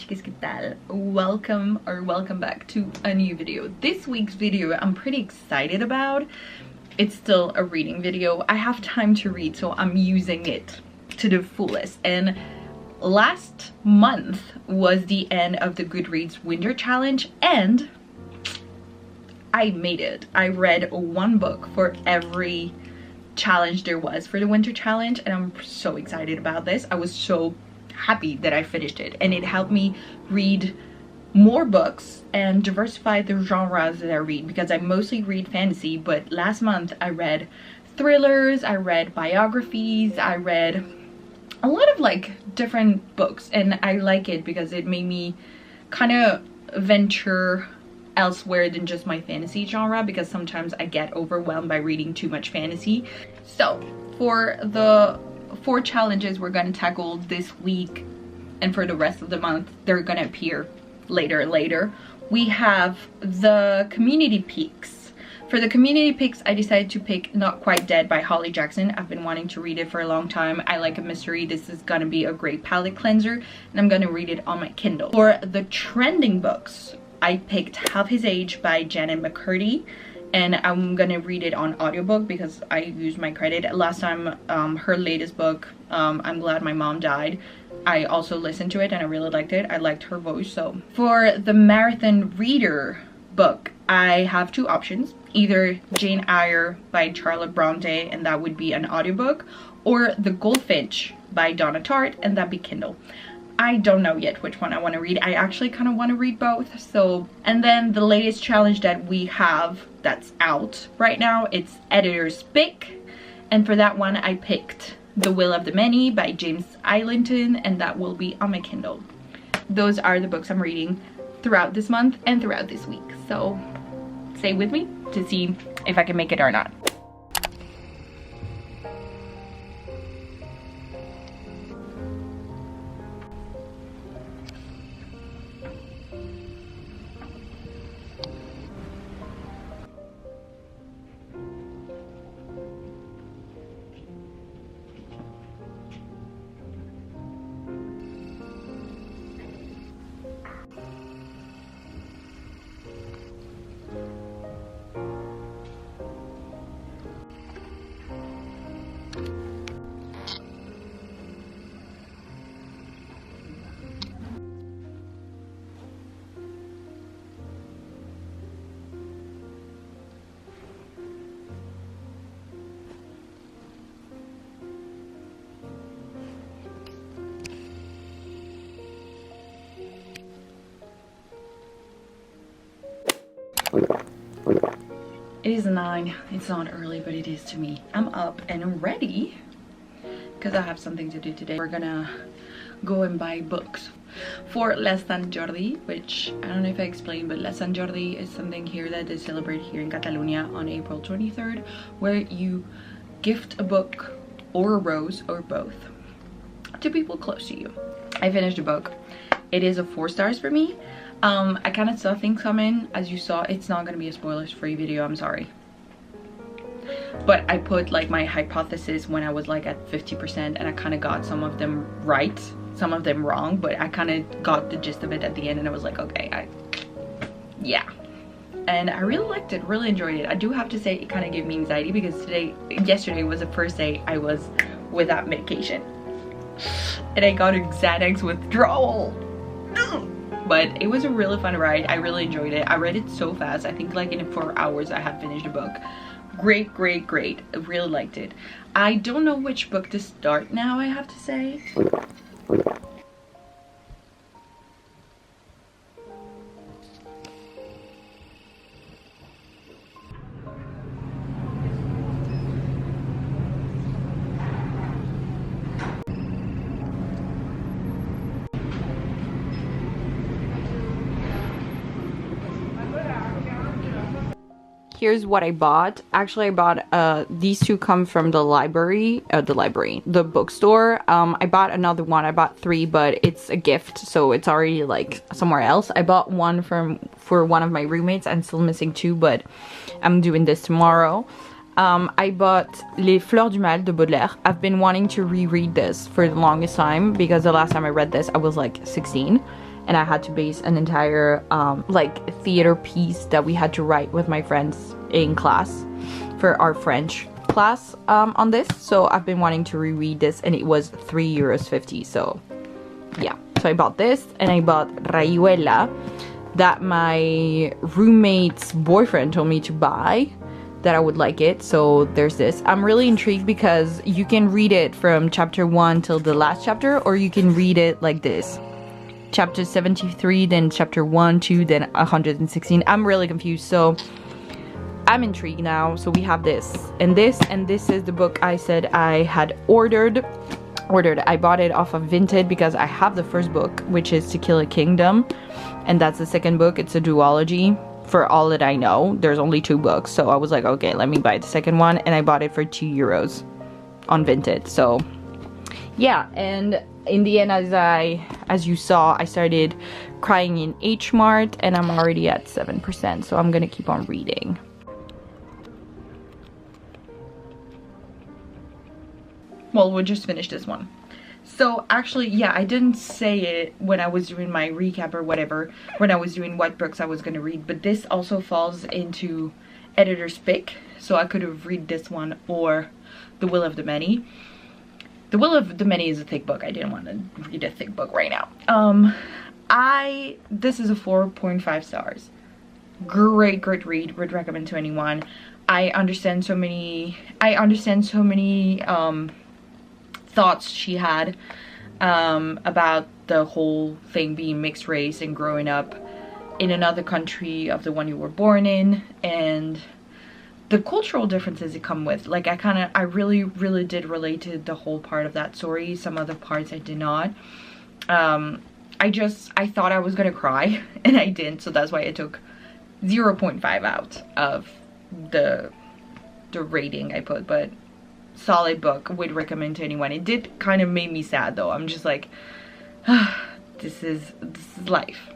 chicas, ¿qué tal? Welcome back to a new video. This week's video I'm pretty excited about. It's still a reading video. I have time to read, so I'm using it to the fullest. And last month was the end of the Goodreads winter challenge and I made it. I read one book for every challenge there was for the winter challenge, and I'm so excited about this. I was so happy that I finished it, and it helped me read more books and diversify the genres that I read, because I mostly read fantasy, but last month I read thrillers, I read biographies, I read a lot of like different books, and I like it because it made me kind of venture elsewhere than just my fantasy genre, because sometimes I get overwhelmed by reading too much fantasy. So for the 4 challenges we're going to tackle this week and for the rest of the month, they're going to appear later. We have the community picks. For the community picks, I decided to pick Not Quite Dead by Holly Jackson. I've been wanting to read it for a long time. I like a mystery. This is going to be a great palate cleanser, and I'm going to read it on my Kindle. For the trending books, I picked Half His Age by Janet McCurdy, and I'm gonna read it on audiobook because I used my credit. Last time, her latest book, I'm Glad My Mom Died, I also listened to it and I really liked it. I liked her voice. So for the marathon reader book, I have 2 options. Either Jane Eyre by Charlotte Bronte, and that would be an audiobook, or The Goldfinch by Donna Tartt, and that'd be Kindle. I don't know yet which one I want to read. I actually kind of want to read both. So, and then the latest challenge that we have that's out right now, it's Editor's Pick, and for that one I picked The Will of the Many by James Islington, and that will be on my Kindle. Those are the books I'm reading throughout this month and throughout this week, so stay with me to see if I can make it or not. It is 9. It's not early, but it is to me. I'm up and I'm ready because I have something to do today. We're gonna go and buy books for Les Sant Jordi, which I don't know if I explained, but Les Sant Jordi is something here that they celebrate here in Catalonia on April 23rd, where you gift a book or a rose or both to people close to you. I finished the book. It is a 4 stars for me. I kind of saw things coming. As you saw, it's not going to be a spoilers free video, I'm sorry, but I put like my hypothesis when I was like at 50%, and I kind of got some of them right, some of them wrong, but I kind of got the gist of it at the end, and I was like, okay, yeah. And I really liked it, really enjoyed it. I do have to say it kind of gave me anxiety because yesterday was the first day I was without medication, and I got a Xanax withdrawal. But it was a really fun ride. I really enjoyed it. I read it so fast. I think like in 4 hours I had finished the book. Great. I really liked it. I don't know which book to start now, I have to say. Here's what I bought. Actually, I bought these 2 come from the the bookstore. I bought another one. I bought 3, but it's a gift, so it's already like somewhere else. I bought one for one of my roommates. I'm still missing 2, but I'm doing this tomorrow. I bought Les Fleurs du Mal de Baudelaire. I've been wanting to reread this for the longest time because the last time I read this I was like 16, and I had to base an entire like theater piece that we had to write with my friends in class for our French class on this. So I've been wanting to reread this, and it was €3.50. So yeah, so I bought this, and I bought Rayuela that my roommate's boyfriend told me to buy, that I would like it. So there's this. I'm really intrigued because you can read it from chapter 1 till the last chapter, or you can read it like this: chapter 73, then chapter 1, 2, then 116. I'm really confused, so I'm intrigued now. So we have this, and this is the book I said I had ordered. I bought it off of Vinted because I have the first book, which is To Kill a Kingdom, and that's the second book. It's a duology. For all that I know, there's only 2 books, so I was like, okay, let me buy the second one, and I bought it for €2 on Vinted. So yeah, and in the end, as you saw, I started crying in H Mart, and I'm already at 7%, so I'm gonna keep on reading. Well, we'll just finish this one. So actually, yeah, I didn't say it when I was doing my recap or whatever, when I was doing what books I was going to read, but this also falls into editor's pick. So I could have read this one or The Will of the Many. The Will of the Many is a thick book. I didn't want to read a thick book right now. This is a 4.5 stars. Great read. Would recommend to anyone. I understand so many thoughts she had about the whole thing being mixed race and growing up in another country of the one you were born in, and the cultural differences it come with. Like I really did relate to the whole part of that story. Some other parts I did not. I thought I was gonna cry and I didn't, so that's why I took 0.5 out of the rating I put. But solid book, would recommend to anyone. It did kind of make me sad though. I'm just like, this is life.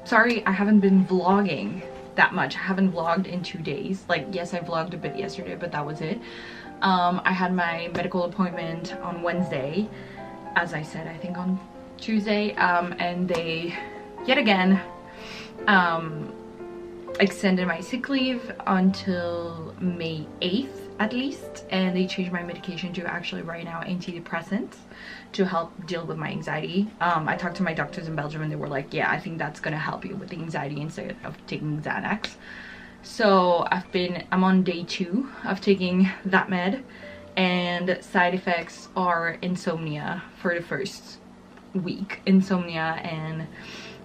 Sorry, I haven't been vlogging that much. I haven't vlogged in 2 days. Like, yes, I vlogged a bit yesterday, but that was it. I had my medical appointment on Wednesday, as I said, I think on Tuesday, and they, yet again, extended my sick leave until May 8th at least, and they changed my medication to actually right now antidepressants to help deal with my anxiety. I talked to my doctors in Belgium and they were like, yeah, I think that's gonna help you with the anxiety instead of taking Xanax. So I'm on day 2 of taking that med, and side effects are insomnia for the first week. Insomnia and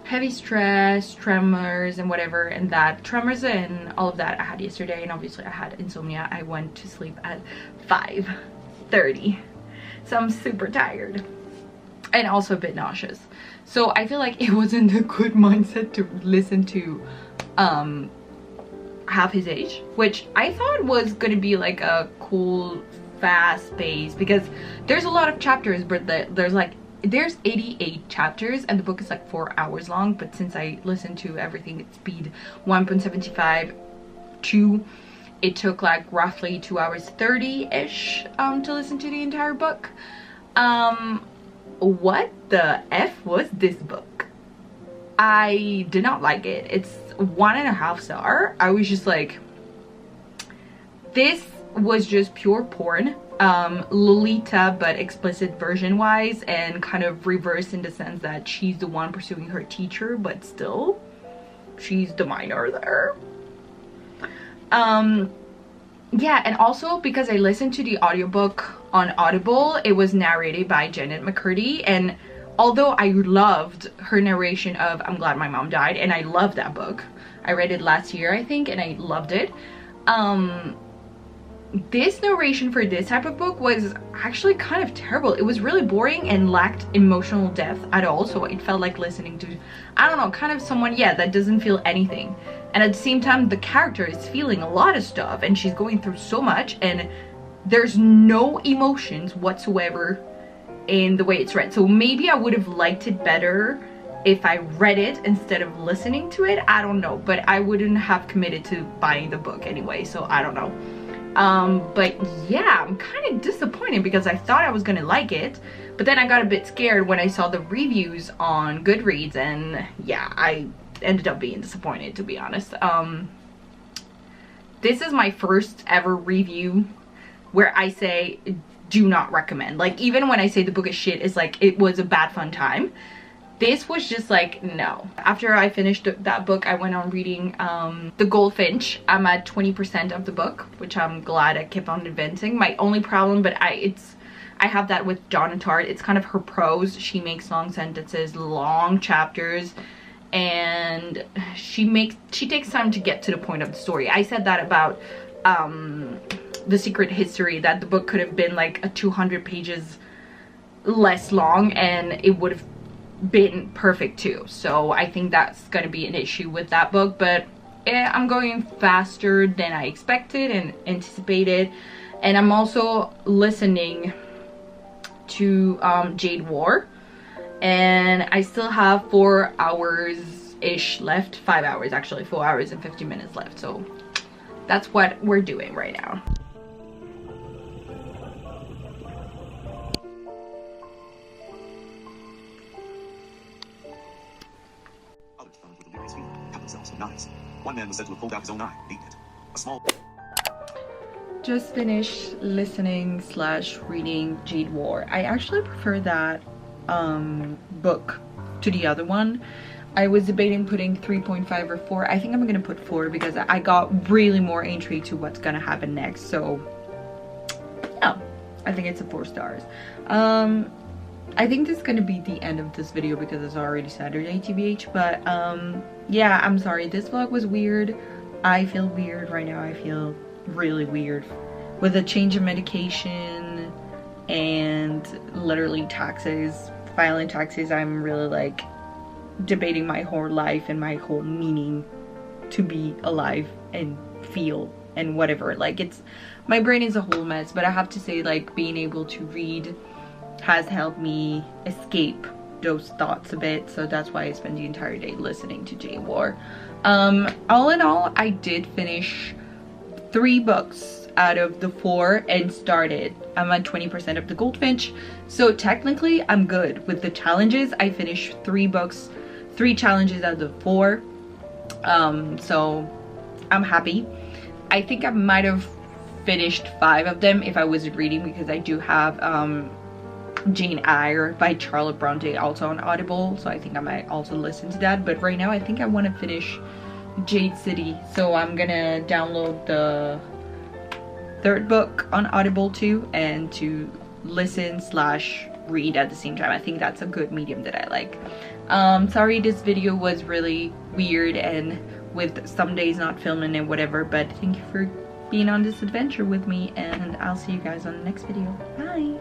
heavy stress, tremors and whatever, and that tremors and all of that I had yesterday, and obviously I had insomnia. I went to sleep at 5:30, so I'm super tired. and also a bit nauseous. So I feel like it wasn't a good mindset to listen to half his age, which I thought was gonna be like a cool fast pace, because there's a lot of chapters, but there's 88 chapters and the book is like 4 hours long. But since I listened to everything at speed 1.75 2, it took like roughly 2 hours 30-ish to listen to the entire book. What the F was this book? I did not like it. It's 1.5 star. I was just like, this was just pure porn. Lolita, but explicit version wise, and kind of reversed in the sense that she's the one pursuing her teacher, but still she's the minor there. Yeah, and also because I listened to the audiobook on Audible, it was narrated by Janet McCurdy, and although I loved her narration of I'm Glad My Mom Died, and I love that book, I read it last year I think, and I loved it, this narration for this type of book was actually kind of terrible. It was really boring and lacked emotional depth at all, so it felt like listening to, I don't know, kind of someone, yeah, that doesn't feel anything. And at the same time, the character is feeling a lot of stuff and she's going through so much, and there's no emotions whatsoever in the way it's read. So maybe I would have liked it better if I read it instead of listening to it. I don't know, but I wouldn't have committed to buying the book anyway, so I don't know. But yeah, I'm kind of disappointed because I thought I was gonna like it, but then I got a bit scared when I saw the reviews on Goodreads, and yeah, I ended up being disappointed, to be honest. This is my first ever review where I say do not recommend. Like, even when I say the book is shit, it's like it was a bad fun time. This was just like, no. After I finished that book, I went on reading The Goldfinch. I'm at 20% of the book, which I'm glad I kept on advancing. My only problem, but I have that with Donna Tartt. It's kind of her prose. She makes long sentences, long chapters, and she takes time to get to the point of the story. I said that about The Secret History, that the book could have been like a 200 pages less long and it would have been perfect too. So I think that's gonna be an issue with that book, but I'm going faster than I expected and anticipated. And I'm also listening to Jade War, and I still have 4 hours ish left. 5 hours actually, 4 hours and 50 minutes left. So that's what we're doing right now. One man was said to have pulled out his own eye and eaten it. A small... Just finished listening / reading Jade War. I actually prefer that book to the other one. I was debating putting 3.5 or 4. I think I'm gonna put 4 because I got really more intrigue to what's gonna happen next. So yeah, I think it's a 4 stars. I think this is gonna be the end of this video because it's already Saturday, TBH. But yeah, I'm sorry, this vlog was weird. I feel weird right now. I feel really weird with a change of medication and literally taxes, filing taxes. I'm really like debating my whole life and my whole meaning to be alive and feel and whatever. Like, it's, my brain is a whole mess. But I have to say, like, being able to read has helped me escape those thoughts a bit. So that's why I spent the entire day listening to Jade War. All in all, I did finish 3 books out of the 4 and started. I'm at 20% of The Goldfinch, so technically I'm good with the challenges. I finished 3 books, 3 challenges out of the 4, so I'm happy. I think I might have finished 5 of them if I was reading, because I do have Jane Eyre by Charlotte Bronte also on Audible, so I think I might also listen to that. But right now I think I want to finish Jade City, so I'm gonna download the 3rd book on Audible too, and to listen / read at the same time. I think that's a good medium that I like. Sorry this video was really weird and with some days not filming and whatever, but thank you for being on this adventure with me, and I'll see you guys on the next video. Bye.